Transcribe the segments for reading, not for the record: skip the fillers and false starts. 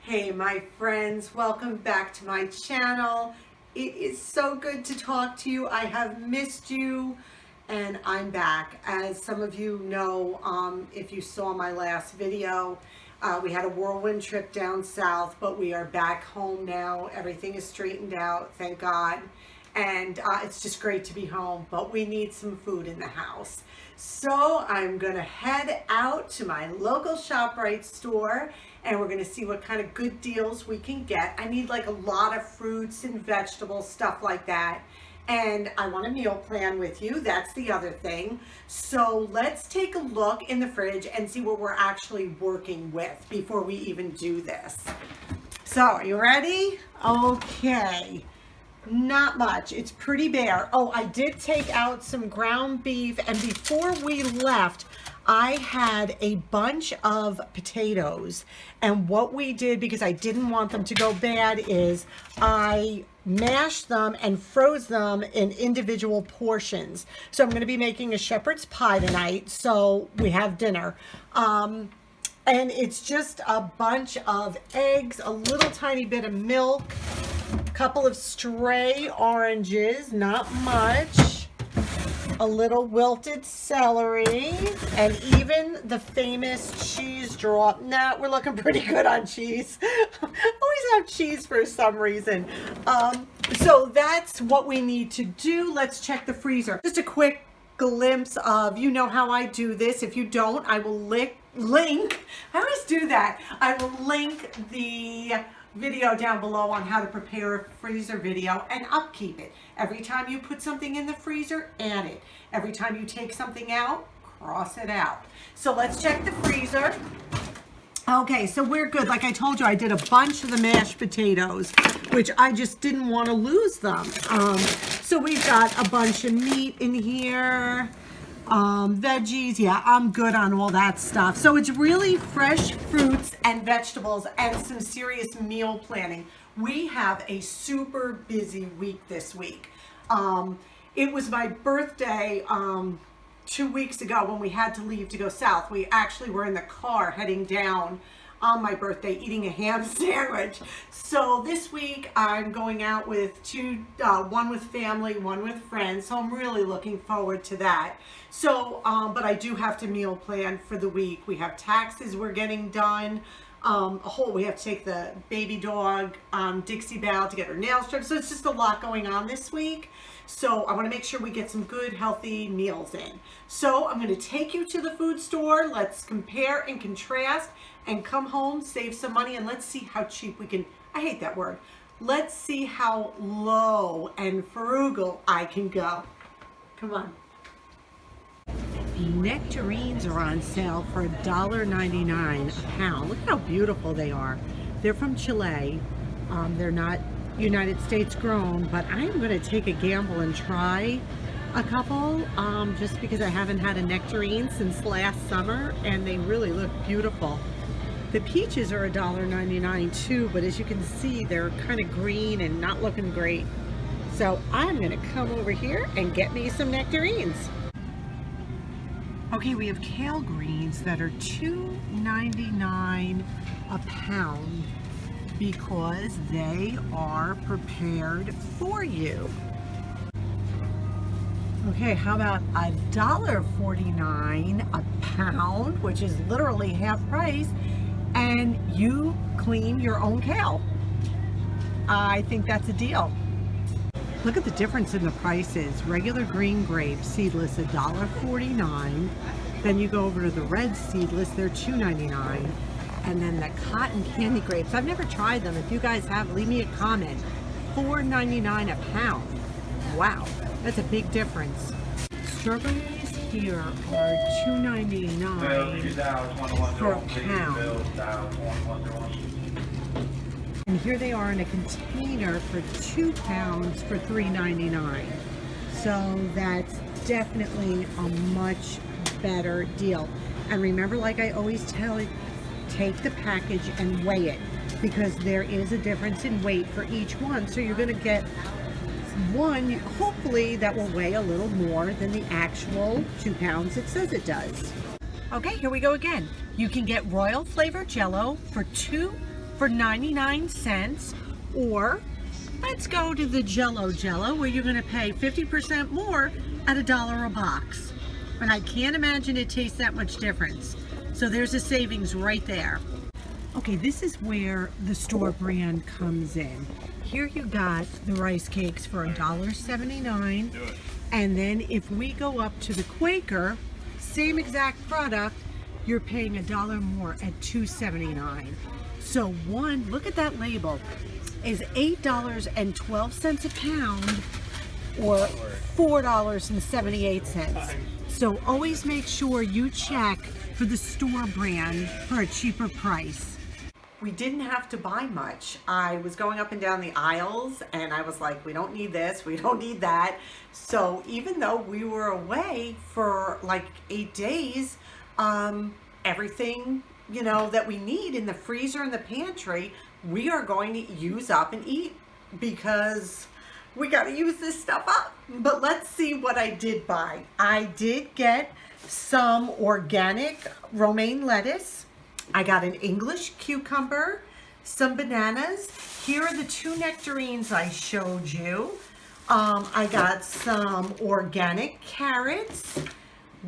Hey my friends, welcome back to my channel. It is so good to talk to you. I have missed you and I'm back. As some of you know, if you saw my last video, we had a whirlwind trip down south, but we are back home now. Everything is straightened out, thank God. And it's just great to be home, but we need some food in the house. So I'm gonna head out to my local Shoprite store and we're gonna see what kind of good deals we can get. I need like a lot of fruits and vegetables, stuff like that. And I want a meal plan with you, that's the other thing. So let's take a look in the fridge and see what we're actually working with before we even do this. So, are you ready? Okay. Not much, it's pretty bare. Oh, I did take out some ground beef, and before we left, I had a bunch of potatoes, and what we did, because I didn't want them to go bad, is I mashed them and froze them in individual portions. So I'm going to be making a shepherd's pie tonight, so we have dinner. And it's just a bunch of eggs, a little tiny bit of milk, a couple of stray oranges, not much, a little wilted celery, and even the famous cheese drop. Nah, we're looking pretty good on cheese. Always have cheese for some reason. So that's what we need to do. Let's check the freezer. Just a quick glimpse of, you know how I do this. If you don't, I will link, I always do that. I will link the video down below on how to prepare a freezer video and upkeep it. Every time you put something in the freezer, add it. Every time you take something out, cross it out. So let's check the freezer. Okay, so we're good. Like I told you, I did a bunch of the mashed potatoes, which I just didn't want to lose them. So we've got a bunch of meat in here, veggies. Yeah, I'm good on all that stuff. So it's really fresh fruits and vegetables and some serious meal planning. We have a super busy week this week. It was my birthday 2 weeks ago when we had to leave to go south. We actually were in the car heading down on my birthday eating a ham sandwich. So this week I'm going out with one with family, one with friends. So I'm really looking forward to that. So, but I do have to meal plan for the week. We have taxes we're getting done. We have to take the baby dog Dixie Bow to get her nails trimmed. So it's just a lot going on this week. So I want to make sure we get some good, healthy meals in. So I'm going to take you to the food store. Let's compare and contrast and come home, save some money, and let's see how cheap we can. I hate that word. Let's see how low and frugal I can go. Come on. Nectarines are on sale for $1.99 a pound. Look how beautiful they are. They're from Chile. They're not United States grown, but I'm going to take a gamble and try a couple just because I haven't had a nectarine since last summer, and they really look beautiful. The peaches are $1.99 too, but as you can see, they're kind of green and not looking great. So I'm going to come over here and get me some nectarines. Okay, we have kale greens that are $2.99 a pound because they are prepared for you. Okay, how about $1.49 a pound, which is literally half price, and you clean your own kale. I think that's a deal. Look at the difference in the prices. Regular green grapes, seedless, $1.49. Then you go over to the red seedless, they're $2.99. And then the cotton candy grapes, I've never tried them. If you guys have, leave me a comment. $4.99 a pound. Wow, that's a big difference. Strawberries here are $2.99 for a pound. And here they are in a container for 2 pounds for $3.99. So that's definitely a much better deal. And remember, like I always tell you, take the package and weigh it, because there is a difference in weight for each one. So you're going to get one, hopefully, that will weigh a little more than the actual 2 pounds it says it does. Okay, here we go again. You can get royal flavor Jello for $2 for 99 cents, or let's go to the Jello where you're going to pay 50% more at $1 a box. And I can't imagine it tastes that much difference. So there's a savings right there. Okay, this is where the store brand comes in. Here you got the rice cakes for $1.79. And then if we go up to the Quaker, same exact product, you're paying $1 more at $2.79. So one, look at that label, is $8.12 a pound, or $4.78. So always make sure you check for the store brand for a cheaper price. We didn't have to buy much. I was going up and down the aisles and I was like, we don't need this, we don't need that. So even though we were away for like 8 days, everything, you know, that we need in the freezer and the pantry, we are going to use up and eat because we got to use this stuff up. But let's see what I did buy. I did get some organic romaine lettuce. I got an English cucumber, some bananas. Here are the 2 nectarines I showed you. I got some organic carrots.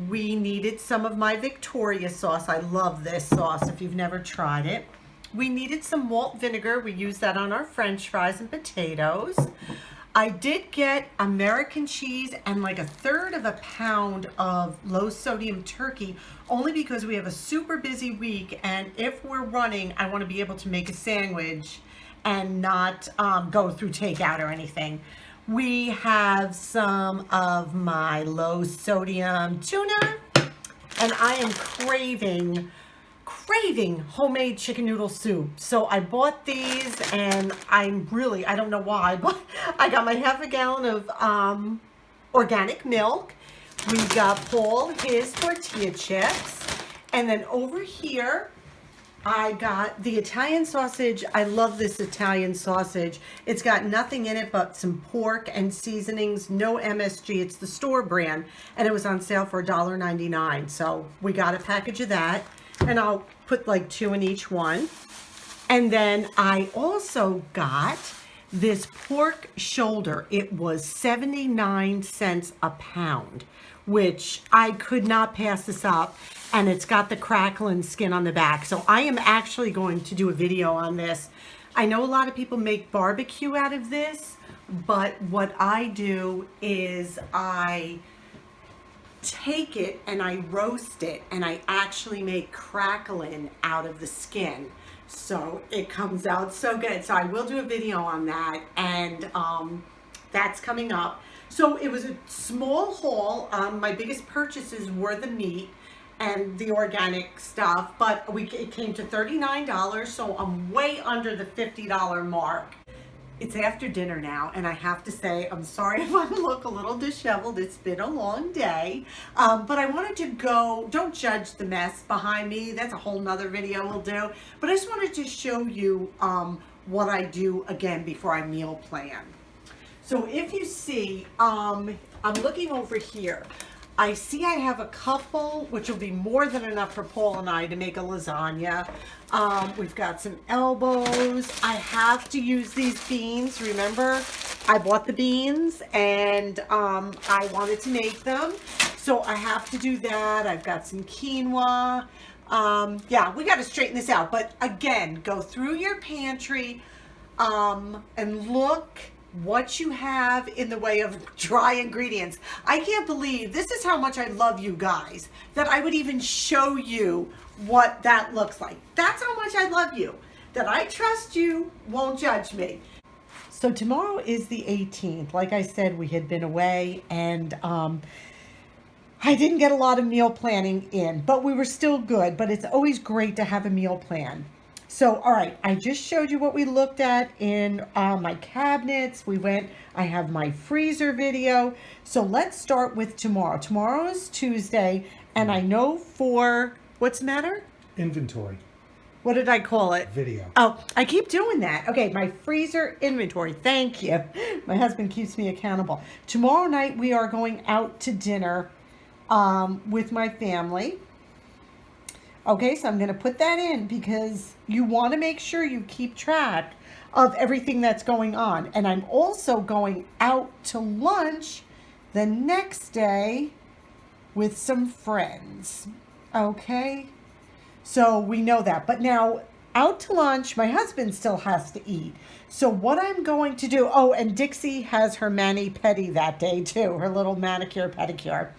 We needed some of my Victoria sauce. I love this sauce if you've never tried it. We needed some malt vinegar. We use that on our French fries and potatoes. I did get American cheese and like 1/3 of a pound of low sodium turkey, only because we have a super busy week, and if we're running, I want to be able to make a sandwich and not go through takeout or anything. We have some of my low sodium tuna, and I am craving homemade chicken noodle soup. So I bought these, and I don't know why, but I got my ½ gallon of organic milk. We got Paul his tortilla chips, and then over here I got the Italian sausage. I love this Italian sausage. It's got nothing in it but some pork and seasonings, no MSG. It's the store brand, and it was on sale for $1.99. So we got a package of that, and I'll put like 2 in each one. And then I also got this pork shoulder. It was 79 cents a pound, which I could not pass this up. And it's got the crackling skin on the back. So I am actually going to do a video on this. I know a lot of people make barbecue out of this, but what I do is I take it and I roast it, and I actually make crackling out of the skin. So it comes out so good. So I will do a video on that, and that's coming up. So it was a small haul. My biggest purchases were the meat and the organic stuff, but it came to $39, so I'm way under the $50 mark. It's after dinner now, and I have to say, I'm sorry if I look a little disheveled. It's been a long day, but I wanted to go, don't judge the mess behind me. That's a whole nother video we'll do, but I just wanted to show you what I do again before I meal plan. So if you see, I'm looking over here. I see I have a couple, which will be more than enough for Paul and I to make a lasagna. We've got some elbows. I have to use these beans. Remember, I bought the beans, and I wanted to make them. So I have to do that. I've got some quinoa. Yeah, we got to straighten this out. But again, go through your pantry and look what you have in the way of dry ingredients. I can't believe this is how much I love you guys, that I would even show you what that looks like. That's how much I love you, that I trust you, won't judge me. So tomorrow is the 18th. Like I said, we had been away, and I didn't get a lot of meal planning in, but we were still good. But it's always great to have a meal plan. So, all right, I just showed you what we looked at in my cabinets. I have my freezer video. So let's start with tomorrow. Tomorrow is Tuesday, and I know what's the matter? Inventory. What did I call it? Video. Oh, I keep doing that. Okay, my freezer inventory. Thank you. My husband keeps me accountable. Tomorrow night, we are going out to dinner with my family. Okay, so I'm going to put that in because you want to make sure you keep track of everything that's going on. And I'm also going out to lunch the next day with some friends. Okay, so we know that. But now, out to lunch, my husband still has to eat. So what I'm going to do, oh, and Dixie has her mani-pedi that day too, her little manicure pedicure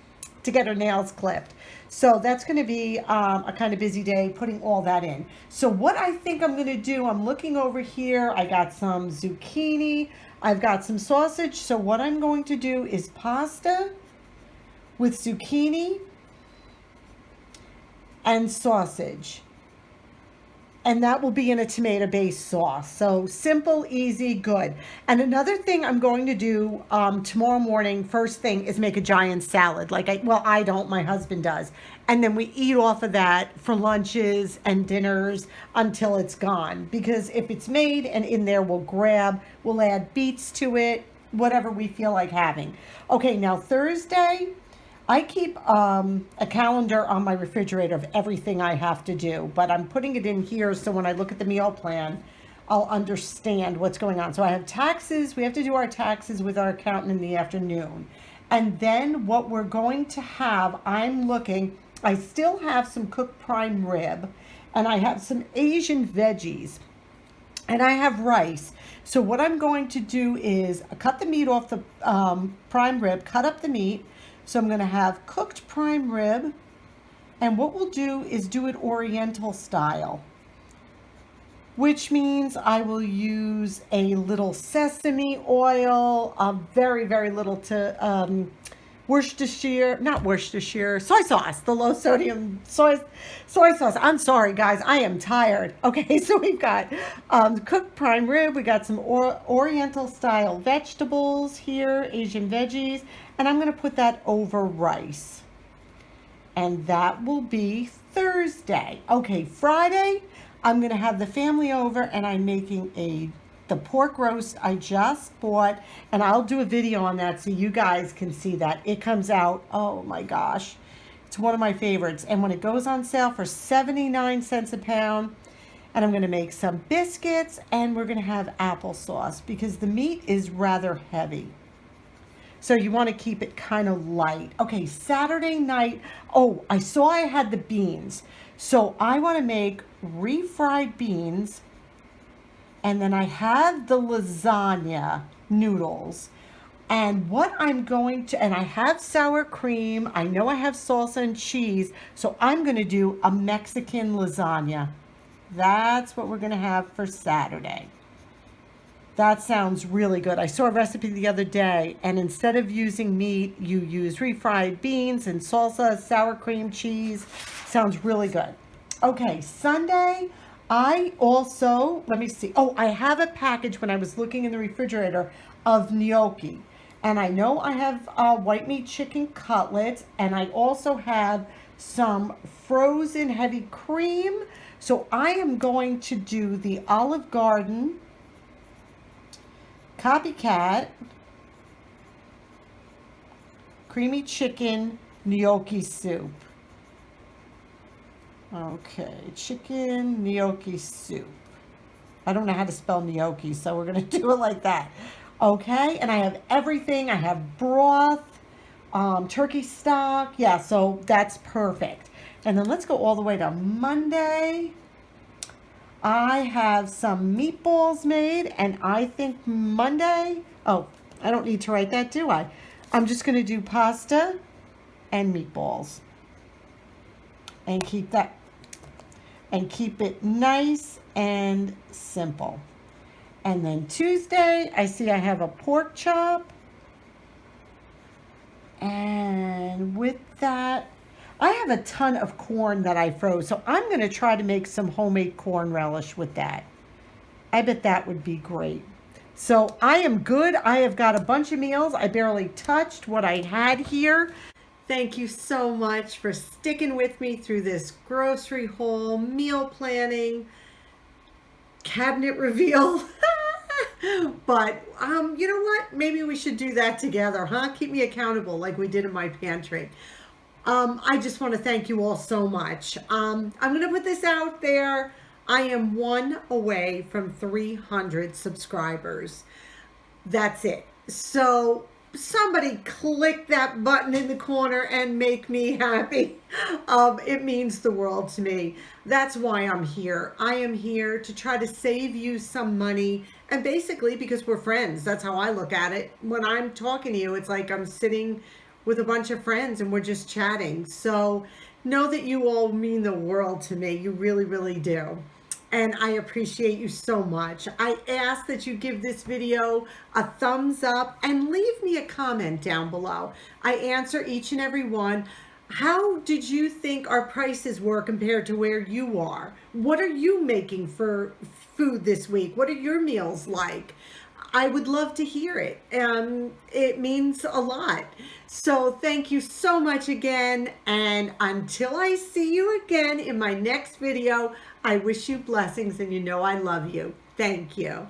to get her nails clipped. So that's going to be a kind of busy day putting all that in. So what I think I'm going to do, I'm looking over here. I got some zucchini. I've got some sausage. So what I'm going to do is pasta with zucchini and sausage. And that will be in a tomato-based sauce. So simple, easy, good. And another thing I'm going to do tomorrow morning, first thing, is make a giant salad. I don't, my husband does. And then we eat off of that for lunches and dinners until it's gone. Because if it's made and in there, we'll add beets to it, whatever we feel like having. Okay, now Thursday, I keep a calendar on my refrigerator of everything I have to do, but I'm putting it in here so when I look at the meal plan, I'll understand what's going on. So I have taxes. We have to do our taxes with our accountant in the afternoon. And then what we're going to have, I still have some cooked prime rib, and I have some Asian veggies, and I have rice. So what I'm going to do is cut the meat off the prime rib, cut up the meat. So I'm going to have cooked prime rib, and what we'll do is do it Oriental style, which means I will use a little sesame oil, very, very little to soy sauce, the low sodium soy sauce. I'm sorry, guys, I am tired. Okay, so we've got cooked prime rib, we got some Oriental style vegetables here, Asian veggies, and I'm going to put that over rice. And that will be Thursday. Okay, Friday, I'm going to have the family over, and I'm making the pork roast I just bought, and I'll do a video on that so you guys can see that. It comes out, oh my gosh, it's one of my favorites. And when it goes on sale for 79 cents a pound, and I'm going to make some biscuits, and we're going to have applesauce because the meat is rather heavy. So you want to keep it kind of light. Okay, Saturday night, oh, I saw I had the beans. So I want to make refried beans. And then I have the lasagna noodles. And and I have sour cream. I know I have salsa and cheese. So I'm going to do a Mexican lasagna. That's what we're going to have for Saturday. That sounds really good. I saw a recipe the other day, and instead of using meat, you use refried beans and salsa, sour cream, cheese. Sounds really good. Okay, Sunday, let me see. Oh, I have a package when I was looking in the refrigerator of gnocchi. And I know I have white meat chicken cutlets, and I also have some frozen heavy cream. So I am going to do the Olive Garden Copycat creamy chicken gnocchi soup. Okay, chicken gnocchi soup. I don't know how to spell gnocchi, so we're going to do it like that. Okay, and I have everything. I have broth, turkey stock. Yeah, so that's perfect. And then let's go all the way to Monday. I have some meatballs made, and I think Monday, oh, I don't need to write that, do I? I'm just going to do pasta and meatballs. And keep it nice and simple. And then Tuesday, I see I have a pork chop. And with that, I have a ton of corn that I froze, so I'm going to try to make some homemade corn relish with that. I bet that would be great. So I am good. I have got a bunch of meals. I barely touched what I had here. Thank you so much for sticking with me through this grocery haul, meal planning, cabinet reveal. But you know what? Maybe we should do that together, huh? Keep me accountable like we did in my pantry. I just want to thank you all so much. I'm going to put this out there. I am one away from 300 subscribers. That's it. So somebody click that button in the corner and make me happy. It means the world to me. That's why I'm here. I am here to try to save you some money, and basically because we're friends. That's how I look at it. When I'm talking to you, it's like I'm sitting with a bunch of friends and we're just chatting. So know that you all mean the world to me. You really, really do. And I appreciate you so much. I ask that you give this video a thumbs up and leave me a comment down below. I answer each and every one. How did you think our prices were compared to where you are? What are you making for food this week? What are your meals like? I would love to hear it. It means a lot. So thank you so much again. And until I see you again in my next video, I wish you blessings, and you know I love you. Thank you.